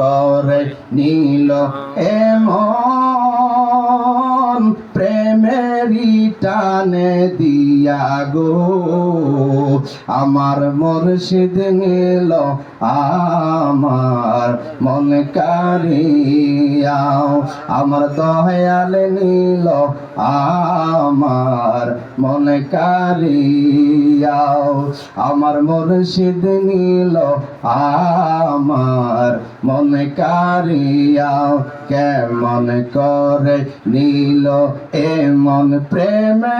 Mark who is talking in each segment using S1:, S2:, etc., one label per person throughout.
S1: করে নীল এমন প্রেমেরই টানে দিয়া গো আমার মুর্শিদ নীল আমার মন কারিয়া আমার দয়াল নীল আমার মন কারিয়া আমার মুর্শিদ নীল আমার মন কারিয়া কেমন করে নীল এমন প্রেমে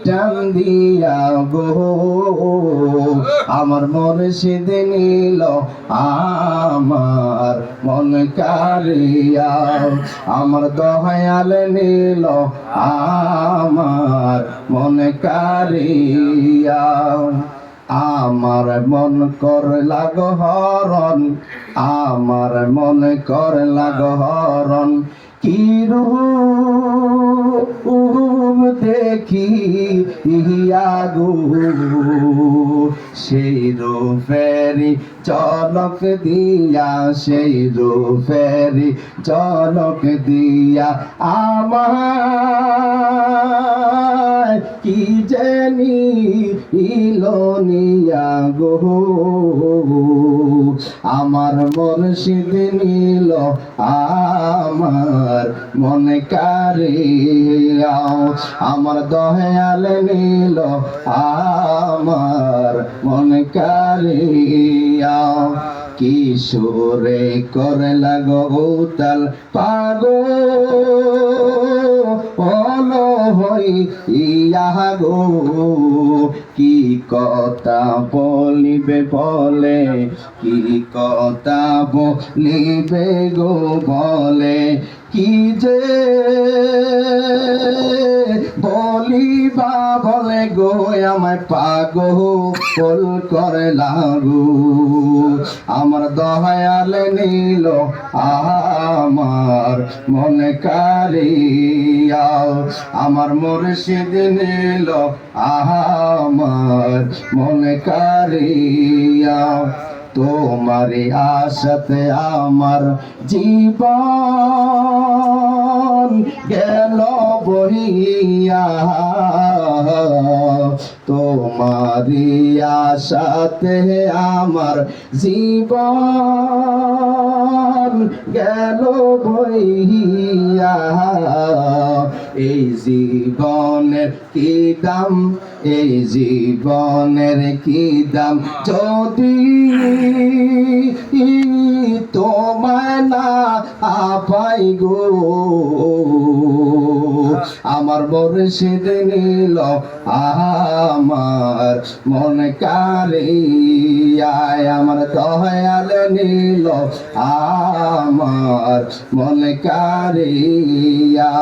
S1: টান দিয়া গো আমার মুর্শিদ নীল আমার মন কারিয়া আমার দয়াল নীল আমার মন কারিয়া আমার মন কর লাগ হরণ আমার মন কর লাগ হরণ কি রূপ দেখি গো সেই রূপেরি চলক দিয়া সেই রূপেরি চলক দিয়া আমার কি জানি ইলোনিয়া গো আমার মুর্শিদ নীল আমার মন কারিয়া আমার দয়াল নীল আমার মন কারিয়া কিশোরে করে লাগো উতাল পাগল হইয়া গো কি কথা বলিবে বলে কি কথা বলিবে গো বলে কি যে বলিবা বলে গো আমায় পাগল করে লাগু আমার দয়াল নীল আমার মন কারিয়া আমার মুর্শিদ নীল আমার মন কারিয়া তোমারি আশাতে আমার জীবন গেল বহিয়া তোমারি আশাতে আমার জীবন গেল বহিয়া এই জীবনের কি দাম এই জীবনের কি দাম যদি তোমায় না পাই গো আমার মুর্শিদ নীল আমার মন কারিয়া আমার দয়াল নীল আমার মন কারিয়া